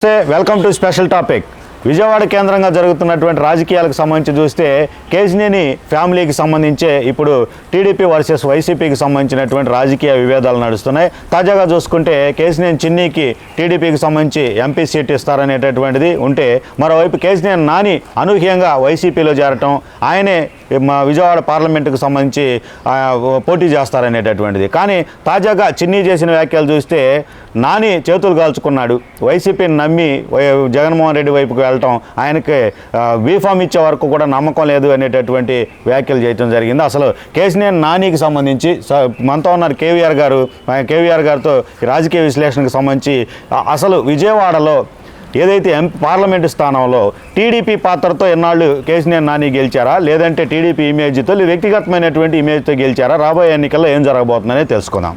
Welcome to special topic. Vijayawada కేంద్రంగా జరుగుతున్నటువంటి రాజకీయాలకు సంబంధించి చూస్తే కేశినేని ఫ్యామిలీకి సంబంధించే ఇప్పుడు టీడీపీ వర్సెస్ వైసీపీకి సంబంధించినటువంటి రాజకీయ విభేదాలు నడుస్తున్నాయి. తాజాగా చూసుకుంటే కేశినేని చిన్నీకి టీడీపీకి సంబంధించి ఎంపీ సీట్ ఇస్తారనేటటువంటిది ఉంటే, మరోవైపు కేశినేని నాని అనూహ్యంగా వైసీపీలో చేరటం, ఆయనే విజయవాడ పార్లమెంటుకు సంబంధించి పోటీ చేస్తారనేటటువంటిది. కానీ తాజాగా చిన్నీ చేసిన వ్యాఖ్యలు చూస్తే నాని చేతులు కాల్చుకున్నాడు. వైసీపీని నమ్మి జగన్మోహన్ రెడ్డి వైపుకు వెళ్ళటం, ఆయనకి బీఫామ్ ఇచ్చే వరకు కూడా నమ్మకం లేదు అనేటటువంటి వ్యాఖ్యలు చేయడం జరిగింది. అసలు కేశినేని నానికి సంబంధించి మనతో ఉన్నారు కేవీఆర్ గారితో రాజకీయ విశ్లేషణకు సంబంధించి అసలు విజయవాడలో ఏదైతే పార్లమెంటు స్థానంలో టీడీపీ పాత్రతో ఎన్నాళ్ళు కేశినేని నాని గెలిచారా, లేదంటే టీడీపీ ఇమేజ్తో వ్యక్తిగతమైనటువంటి ఇమేజ్తో గెలిచారా, రాబోయే ఎన్నికల్లో ఏం జరగబోతుందనే తెలుసుకుందాం.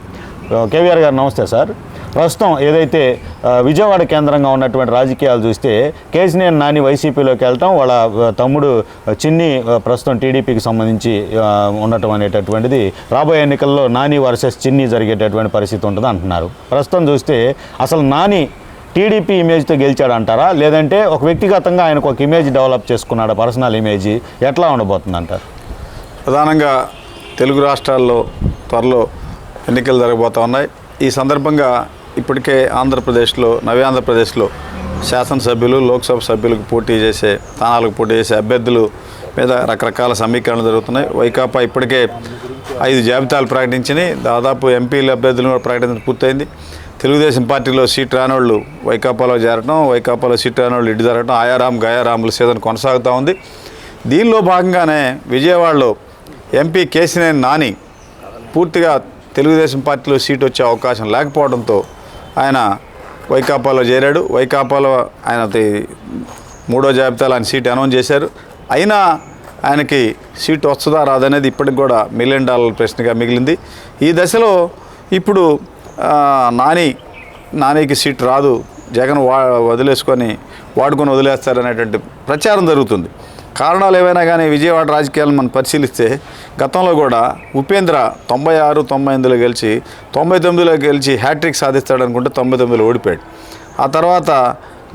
కేవీఆర్ గారు నమస్తే సార్. ప్రస్తుతం ఏదైతే విజయవాడ కేంద్రంగా ఉన్నటువంటి రాజకీయాలు చూస్తే కేశినేని నాని వైసీపీలోకి వెళ్ళటం, వాళ్ళ తమ్ముడు చిన్ని ప్రస్తుతం టీడీపీకి సంబంధించి ఉండటం అనేటటువంటిది రాబోయే ఎన్నికల్లో నాని వర్సెస్ చిన్ని జరిగేటటువంటి పరిస్థితి ఉంటుంది అంటున్నారు. ప్రస్తుతం చూస్తే అసలు నాని టీడీపీ ఇమేజ్తో గెలిచాడు అంటారా, లేదంటే ఒక వ్యక్తిగతంగా ఆయనకు ఒక ఇమేజ్ డెవలప్ చేసుకున్నాడు, పర్సనల్ ఇమేజ్ ఎట్లా ఉండబోతుంది అంటారు? ప్రధానంగా తెలుగు రాష్ట్రాల్లో త్వరలో ఎన్నికలు జరగబోతూ ఉన్నాయి. ఈ సందర్భంగా ఇప్పటికే ఆంధ్రప్రదేశ్లో ఆంధ్రప్రదేశ్లో శాసనసభ్యులు, లోక్సభ సభ్యులకు పోటీ చేసే స్థానాలకు పోటీ చేసే అభ్యర్థుల మీద రకరకాల సమీకరణలు జరుగుతున్నాయి. వైకాపా ఇప్పటికే 5 జాబితాలు ప్రకటించింది. దాదాపు ఎంపీల అభ్యర్థులను ప్రకటించడం పూర్తయింది. తెలుగుదేశం పార్టీలో సీట్ రానోళ్ళు వైకాపాలో చేరటం, వైకాపాలో సీట్ రానోళ్ళు ఇటు జరగటం, ఆయారాం గయారాముల సీజన్ కొనసాగుతూ ఉంది. దీనిలో భాగంగానే విజయవాడలో ఎంపీ కేశినేని నాని పూర్తిగా తెలుగుదేశం పార్టీలో సీట్ వచ్చే అవకాశం లేకపోవడంతో ఆయన వైకాపాలో చేరాడు. వైకాపాలో ఆయన 3వ జాబితాలో ఆయన సీట్ అనౌన్స్ చేశారు. అయినా ఆయనకి సీట్ వస్తుందా రాదనేది ఇప్పటికి కూడా $1 మిలియన్ ప్రశ్నగా మిగిలింది. ఈ దశలో ఇప్పుడు నానికి సీట్ రాదు, జగన్ వాడుకొని వదిలేస్తారనేటువంటి ప్రచారం జరుగుతుంది. కారణాలు ఏవైనా కానీ విజయవాడ రాజకీయాలను మనం పరిశీలిస్తే గతంలో కూడా ఉపేంద్ర 96, 98లో గెలిచి 99లో గెలిచి హ్యాట్రిక్ సాధిస్తాడనుకుంటే 99లో ఓడిపోయాడు. ఆ తర్వాత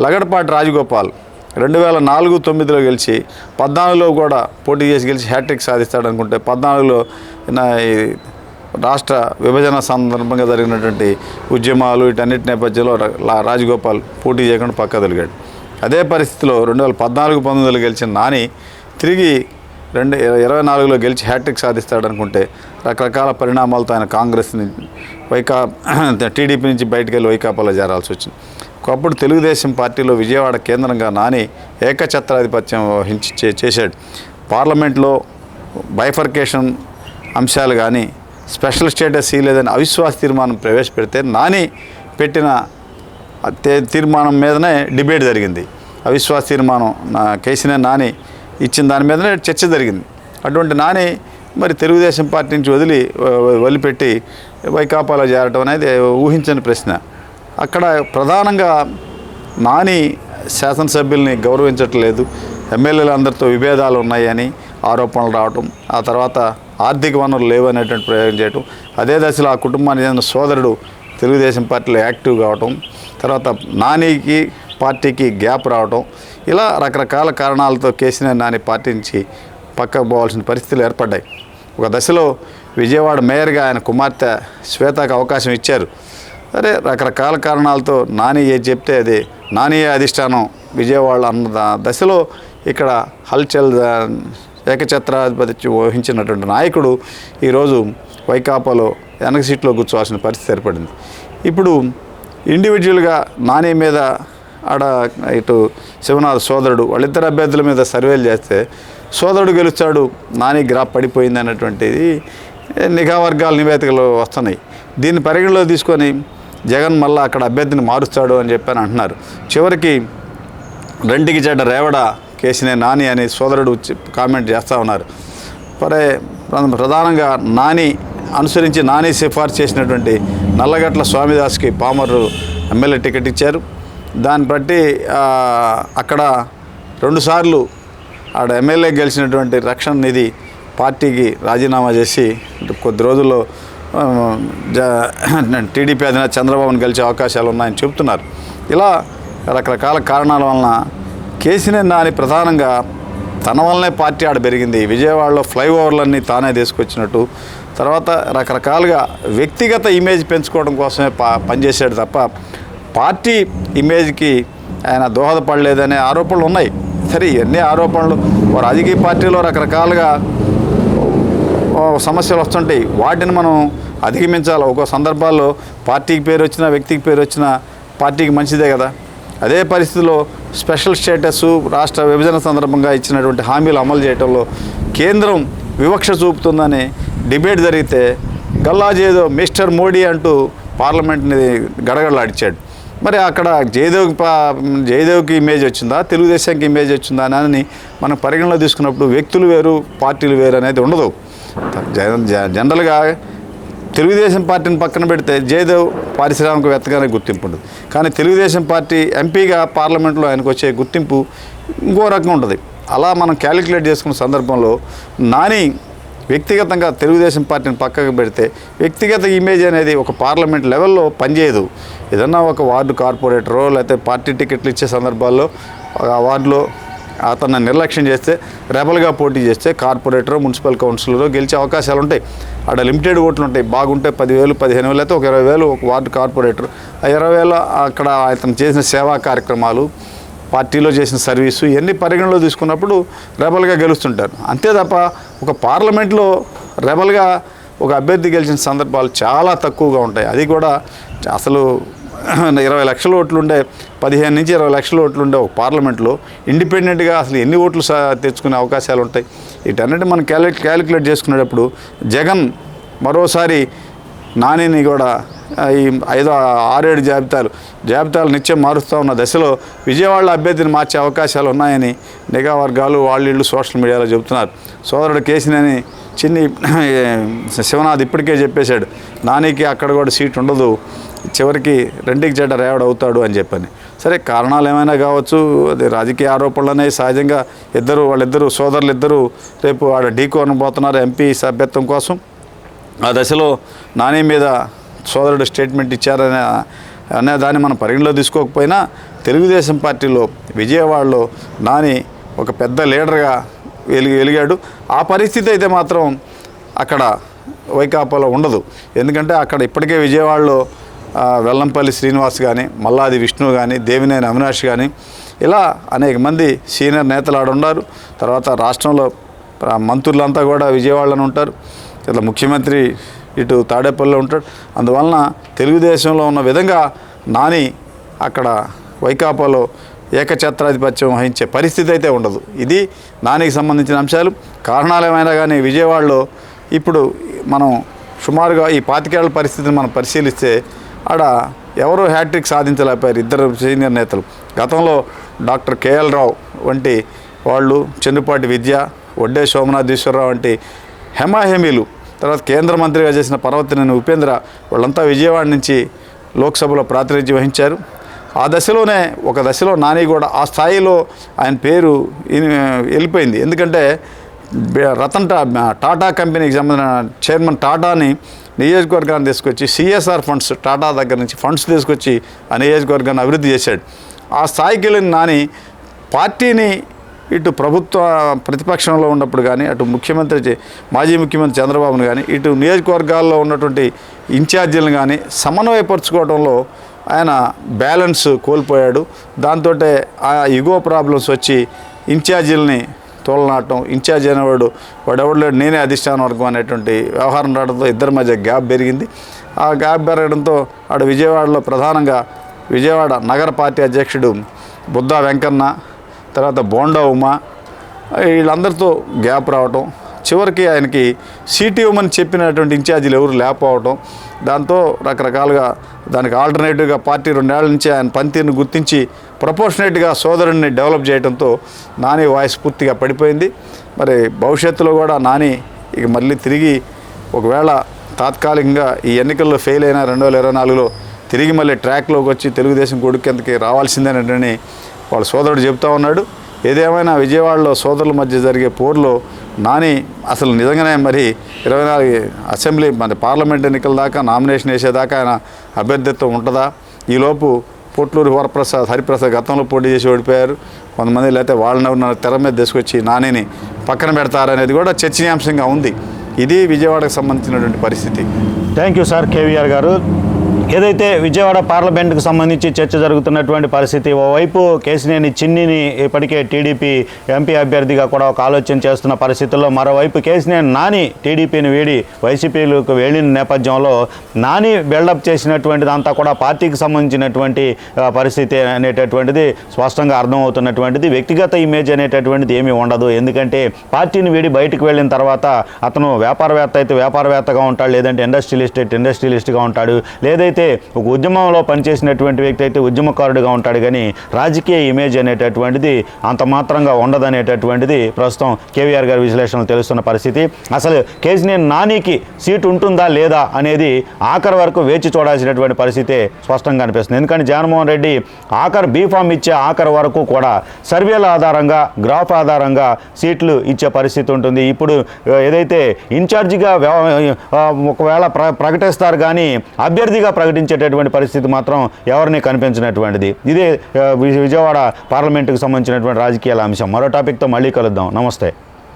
లగడపాటి రాజగోపాల్ 2004, 2009లో గెలిచి 14లో కూడా పోటీ చేసి గెలిచి హ్యాట్రిక్ సాధిస్తాడనుకుంటే 14లో రాష్ట్ర విభజన సందర్భంగా జరిగినటువంటి ఉద్యమాలు వీటన్నిటి నేపథ్యంలో రాజగోపాల్ పోటీ చేయకుండా పక్క తొలిగాడు. అదే పరిస్థితిలో 2014, 19లో గెలిచిన నాని తిరిగి 2024లో గెలిచి హ్యాట్రిక్ సాధిస్తాడనుకుంటే రకరకాల పరిణామాలతో ఆయన కాంగ్రెస్ని టీడీపీ నుంచి బయటకు వెళ్ళి వైకాపాలో చేరాల్సి వచ్చింది. ఒకప్పుడు తెలుగుదేశం పార్టీలో విజయవాడ కేంద్రంగా నాని ఏకఛత్రాధిపత్యం వహించి చేశాడు. పార్లమెంట్లో బైఫర్కేషన్ అంశాలు కానీ, స్పెషల్ స్టేటస్ లేదని అవిశ్వాస తీర్మానం ప్రవేశపెడితే నాని పెట్టిన తీర్మానం మీదనే డిబేట్ జరిగింది. అవిశ్వాస తీర్మానం కేశినేని నాని ఇచ్చిన దాని మీదనే చర్చ జరిగింది. అటువంటి నాని మరి తెలుగుదేశం పార్టీ నుంచి వదిలిపెట్టి వైకాపాలో చేరటం అనేది ఊహించని ప్రశ్న. అక్కడ ప్రధానంగా నాని శాసనసభ్యుల్ని గౌరవించట్లేదు, ఎమ్మెల్యేలు అందరితో విభేదాలు ఉన్నాయని ఆరోపణలు రావటం, ఆ తర్వాత ఆర్థిక వనరులు లేవనేటువంటి ప్రయోగం చేయటం, అదే దశలో ఆ కుటుంబానికి చెందిన సోదరుడు తెలుగుదేశం పార్టీలో యాక్టివ్ కావటం, తర్వాత నానికి పార్టీకి గ్యాప్ రావటం, ఇలా రకరకాల కారణాలతో కేశినేని నాని పార్టీ నుంచి పక్కకు పోవాల్సిన పరిస్థితులు ఏర్పడ్డాయి. ఒక దశలో విజయవాడ మేయర్గా ఆయన కుమార్తె శ్వేతకు అవకాశం ఇచ్చారు. సరే, రకరకాల కారణాలతో నాని ఏది చెప్తే అది నాని అధిష్టానం విజయవాడ అన్న దశలో ఇక్కడ హల్చల్ ఏకఛత్రాధిపత్యం వహించినటువంటి నాయకుడు ఈరోజు వైకాపాలో వెనక సీట్లో కూర్చోవాల్సిన పరిస్థితి ఏర్పడింది. ఇప్పుడు ఇండివిజువల్గా నాని మీద ఇటు శివనాథ్ సోదరుడు వాళ్ళిద్దరు అభ్యర్థుల మీద సర్వేలు చేస్తే సోదరుడు గెలుస్తాడు, నాని గ్రాఫ్ పడిపోయింది అన్నటువంటిది నిఘా వర్గాల నివేదికలు వస్తున్నాయి. దీన్ని పరిగణలో తీసుకొని జగన్ మళ్ళీ అక్కడ అభ్యర్థిని మారుస్తాడు అని చెప్పని అంటున్నారు. చివరికి రెంటికి చెడ్డ రేవడ కేశినేని నాని అని సోదరుడు కామెంట్ చేస్తూ ఉన్నారు. ప్రధానంగా నాని సిఫార్సు చేసినటువంటి నల్లగట్ల స్వామిదాస్కి పామర్రు ఎమ్మెల్యే టికెట్ ఇచ్చారు. దాన్ని బట్టి అక్కడ 2 సార్లు ఆడ ఎమ్మెల్యే గెలిచినటువంటి రక్షణ నిధి పార్టీకి రాజీనామా చేసి కొద్ది రోజుల్లో టీడీపీ అధినేత చంద్రబాబును గెలిచే అవకాశాలు ఉన్నాయని చెబుతున్నారు. ఇలా రకరకాల కారణాల వలన కేసీఆర్ నాని ప్రధానంగా తన వల్లనే పార్టీ ఆడ పెరిగింది. విజయవాడలో ఫ్లైఓవర్లన్నీ తానే తీసుకొచ్చినట్టు, తర్వాత రకరకాలుగా వ్యక్తిగత ఇమేజ్ పెంచుకోవడం కోసమే పనిచేశాడు తప్ప పార్టీ ఇమేజ్కి ఆయన దోహదపడలేదనే ఆరోపణలు ఉన్నాయి. సరే, ఇవన్నీ ఆరోపణలు రాజకీయ పార్టీలో రకరకాలుగా సమస్యలు వస్తుంటాయి. వాటిని మనం అధిగమించాలి. ఒక్కో సందర్భాల్లో పార్టీకి పేరు వచ్చినా, వ్యక్తికి పేరు వచ్చినా పార్టీకి మంచిదే కదా. అదే పరిస్థితిలో స్పెషల్ స్టేటస్ రాష్ట్ర విభజన సందర్భంగా ఇచ్చినటువంటి హామీలు అమలు చేయడంలో కేంద్రం వివక్ష చూపుతుందని డిబేట్ జరిగితే గల్లాజేదో మిస్టర్ మోడీ అంటూ పార్లమెంట్ని గడగడలాడిచ్చాడు. మరి అక్కడ జయదేవ్కి ఇమేజ్ వచ్చిందా, తెలుగుదేశానికి ఇమేజ్ వచ్చిందా అని మనం పరిగణలో తీసుకున్నప్పుడు వ్యక్తులు వేరు, పార్టీలు వేరు అనేది ఉండదు. జనరల్గా తెలుగుదేశం పార్టీని పక్కన పెడితే జయదేవ్ పారిశ్రామికవేత్తగానే గుర్తింపు ఉండదు. కానీ తెలుగుదేశం పార్టీ ఎంపీగా పార్లమెంట్లో ఆయనకు వచ్చే గుర్తింపు ఇంకో రకంగా ఉంటుంది. అలా మనం క్యాలిక్యులేట్ చేసుకున్న సందర్భంలో నాని వ్యక్తిగతంగా తెలుగుదేశం పార్టీని పక్కకు పెడితే వ్యక్తిగత ఇమేజ్ అనేది ఒక పార్లమెంట్ లెవెల్లో పనిచేయదు. ఏదన్నా ఒక వార్డు కార్పొరేటరో లేకపోతే పార్టీ టికెట్లు ఇచ్చే సందర్భాల్లో ఆ వార్డులో అతన్ని నిర్లక్ష్యం చేస్తే, రెబల్గా పోటీ చేస్తే కార్పొరేటరో మున్సిపల్ కౌన్సిలరో గెలిచే అవకాశాలు ఉంటాయి. అక్కడ లిమిటెడ్ ఓట్లు ఉంటాయి. బాగుంటే 10,000, 15,000 అయితే ఒక 20,000 ఒక వార్డు కార్పొరేటర్. ఆ 20,000 అక్కడ అతను చేసిన సేవా కార్యక్రమాలు, పార్టీలో చేసిన సర్వీసు ఇవన్నీ పరిగణలో తీసుకున్నప్పుడు రెబల్గా గెలుస్తుంటారు. అంతే తప్ప ఒక పార్లమెంట్లో రెబల్గా ఒక అభ్యర్థి గెలిచిన సందర్భాలు చాలా తక్కువగా ఉంటాయి. అది కూడా అసలు 20 లక్షల ఓట్లు ఉండే, 15 నుంచి 20 లక్షల ఓట్లు ఉండే ఒక పార్లమెంట్లో ఇండిపెండెంట్గా అసలు ఎన్ని ఓట్లు తెచ్చుకునే అవకాశాలు ఉంటాయి. వీటన్నిటి మనం క్యాలిక్యులేట్ చేసుకునేటప్పుడు జగన్ మరోసారి నానిని కూడా ఈ 5-6-7 జాబితాలు నిత్యం మారుస్తూ ఉన్న దశలో విజయవాడలో అభ్యర్థిని మార్చే అవకాశాలు ఉన్నాయని నిఘా వర్గాలు వాళ్ళు సోషల్ మీడియాలో చెబుతున్నారు. సోదరుడు కేసినేని చిన్ని శివనాథ్ ఇప్పటికే చెప్పేశాడు, నానికి అక్కడ కూడా సీట్ ఉండదు, చివరికి రెండుకి చెడ్డ రేవడ్ అవుతాడు అని చెప్పని. సరే, కారణాలు ఏమైనా కావచ్చు, అది రాజకీయ ఆరోపణలు అనేవి సహజంగా. వాళ్ళిద్దరూ సోదరులు ఇద్దరు రేపు ఆడ ఢీకోనబోతున్నారు ఎంపీ సభ్యత్వం కోసం. ఆ దశలో నాని మీద సోదరుడు స్టేట్మెంట్ ఇచ్చారనే దాన్ని మనం పరిగణలో తీసుకోకపోయినా తెలుగుదేశం పార్టీలో విజయవాడలో నాని ఒక పెద్ద లీడర్గా వెలిగాడు. ఆ పరిస్థితి అయితే మాత్రం అక్కడ వైకాపాలో ఉండదు. ఎందుకంటే అక్కడ ఇప్పటికే విజయవాడలో వెల్లంపల్లి శ్రీనివాస్ కానీ, మల్లాది విష్ణు కానీ, దేవినేని అవినాష్ కానీ ఇలా అనేక మంది సీనియర్ నేతలు ఆడ ఉన్నారు. తర్వాత రాష్ట్రంలో మంత్రులంతా కూడా విజయవాడలోనే ఉంటారు. ఇట్లా ముఖ్యమంత్రి ఇటు తాడేపల్లిలో ఉంటాడు. అందువలన తెలుగుదేశంలో ఉన్న విధంగా నాని అక్కడ వైకాపాలో ఏకఛత్రాధిపత్యం వహించే పరిస్థితి అయితే ఉండదు. ఇది నానికి సంబంధించిన అంశాలు. కారణాలు ఏమైనా కానీ విజయవాడలో ఇప్పుడు మనం సుమారుగా ఈ 25 ఏళ్ల పరిస్థితిని మనం పరిశీలిస్తే ఆడ ఎవరూ హ్యాట్రిక్ సాధించలేకపోయారు ఇద్దరు సీనియర్ నేతలు. గతంలో డాక్టర్ కేఎల్ రావు వంటి వాళ్ళు, చెన్నుపాటి విద్య, వడ్డే సోమనాథేశ్వరరావు వంటి హెమాహెమీలు, తర్వాత కేంద్ర మంత్రిగా చేసిన పర్వతనేని ఉపేంద్ర వాళ్ళంతా విజయవాడ నుంచి లోక్సభలో ప్రాతినిధ్యం వహించారు. ఆ దశలోనే ఒక దశలో నాని కూడా ఆ స్థాయిలో ఆయన పేరు వెళ్ళిపోయింది. ఎందుకంటే రతన్ టాటా కంపెనీకి సంబంధించిన చైర్మన్ టాటాని నియోజకవర్గాన్ని తీసుకొచ్చి సిఎస్ఆర్ ఫండ్స్, టాటా దగ్గర నుంచి ఫండ్స్ తీసుకొచ్చి ఆ నియోజకవర్గాన్ని అభివృద్ధి చేశాడు. ఆ స్థాయికి వెళ్ళిన నాని పార్టీని ఇటు ప్రభుత్వ ప్రతిపక్షంలో ఉన్నప్పుడు కానీ, అటు మాజీ ముఖ్యమంత్రి చంద్రబాబును కానీ, ఇటు నియోజకవర్గాల్లో ఉన్నటువంటి ఇన్ఛార్జీలను కానీ సమన్వయపరుచుకోవడంలో ఆయన బ్యాలెన్స్ కోల్పోయాడు. దాంతో ఆ ఇగో ప్రాబ్లమ్స్ వచ్చి ఇన్ఛార్జీలని తోలనాటం, ఇన్ఛార్జ్ అనేవాడు వాడెవడు లేడు, నేనే అధిష్టాన వర్గం అనేటువంటి వ్యవహారం రావడంతో ఇద్దరి మధ్య గ్యాప్ పెరిగింది. ఆ గ్యాప్ పెరగడంతో ఆడ విజయవాడలో ప్రధానంగా విజయవాడ నగర పార్టీ అధ్యక్షుడు బుద్దా వెంకన్న, తర్వాత బోండా ఉమా, వీళ్ళందరితో గ్యాప్ రావటం, చివరికి ఆయనకి సీట్ ఇవ్వమని చెప్పినటువంటి ఇన్ఛార్జీలు ఎవరు లేకపోవటం, దాంతో రకరకాలుగా దానికి ఆల్టర్నేటివ్గా పార్టీ 2 ఏళ్ల నుంచి ఆయన పనితీరుని గుర్తించి ప్రపోర్షనేట్గా సోదరుడిని డెవలప్ చేయడంతో నాని వాయిస్ పూర్తిగా పడిపోయింది. మరి భవిష్యత్తులో కూడా నాని ఇక మళ్ళీ తిరిగి ఒకవేళ తాత్కాలికంగా ఈ ఎన్నికల్లో ఫెయిల్ అయిన 2024లో తిరిగి మళ్ళీ ట్రాక్లోకి వచ్చి తెలుగుదేశం కొడుకెంతకి రావాల్సిందేనని వాళ్ళ సోదరుడు చెబుతూ ఉన్నాడు. ఏదేమైనా విజయవాడలో సోదరుల మధ్య జరిగే పోరులో నాని అసలు నిజంగానే మరి 24 అసెంబ్లీ పార్లమెంట్ ఎన్నికల దాకా నామినేషన్ వేసేదాకా ఆయన అభ్యర్థిత్వం ఉంటుందా? ఈలోపు పొట్లూరు హరిప్రసాద్ గతంలో పోటీ చేసి ఓడిపోయారు. కొంతమంది లేకపోతే వాళ్ళని తెర మీద తీసుకొచ్చి నానిని పక్కన పెడతారనేది కూడా చర్చనీయాంశంగా ఉంది. ఇది విజయవాడకు సంబంధించినటువంటి పరిస్థితి. థ్యాంక్ యూ సార్ కేవీఆర్ గారు. ఏదైతే విజయవాడ పార్లమెంటుకు సంబంధించి చర్చ జరుగుతున్నటువంటి పరిస్థితి, ఓవైపు కేశినేని చిన్నిని ఇప్పటికే టీడీపీ ఎంపీ అభ్యర్థిగా కూడా ఒక ఆలోచన చేస్తున్న పరిస్థితుల్లో, మరోవైపు కేశినేని నాని టీడీపీని వీడి వైసీపీలకు వెళ్ళిన నేపథ్యంలో నాని బిల్డప్ చేసినటువంటిది అంతా కూడా పార్టీకి సంబంధించినటువంటి పరిస్థితి అనేటటువంటిది స్పష్టంగా అర్థమవుతున్నటువంటిది. వ్యక్తిగత ఇమేజ్ అనేటటువంటిది ఏమీ ఉండదు. ఎందుకంటే పార్టీని వీడి బయటకు వెళ్ళిన తర్వాత అతను వ్యాపారవేత్త అయితే వ్యాపారవేత్తగా ఉంటాడు, లేదంటే ఇండస్ట్రియలిస్ట్గా ఉంటాడు, లేదైతే ఒక ఉద్యమంలో పనిచేసినటువంటి వ్యక్తి అయితే ఉద్యమకారుడిగా ఉంటాడు. కానీ రాజకీయ ఇమేజ్ అనేటటువంటిది అంత మాత్రంగా ఉండదనేటటువంటిది ప్రస్తుతం కేవీఆర్ గారి విశ్లేషణలు తెలుస్తున్న పరిస్థితి. అసలు కేశినేని నానికి సీటు ఉంటుందా లేదా అనేది ఆఖరి వరకు వేచి చూడాల్సినటువంటి పరిస్థితి స్పష్టంగా అనిపిస్తుంది. ఎందుకంటే జగన్మోహన్ రెడ్డి బీఫామ్ ఇచ్చే ఆఖరి వరకు కూడా సర్వేల ఆధారంగా, గ్రాఫ్ ఆధారంగా సీట్లు ఇచ్చే పరిస్థితి ఉంటుంది. ఇప్పుడు ఏదైతే ఇన్ఛార్జిగా ఒకవేళ ప్రకటిస్తారు కానీ అభ్యర్థిగా ప్రకటించేటటువంటి పరిస్థితి మాత్రం ఎవరిని కనిపించినటువంటిది. ఇదే విజయవాడ పార్లమెంటుకు సంబంధించినటువంటి రాజకీయాల అంశం. మరో టాపిక్తో మళ్ళీ కలుద్దాం. నమస్తే.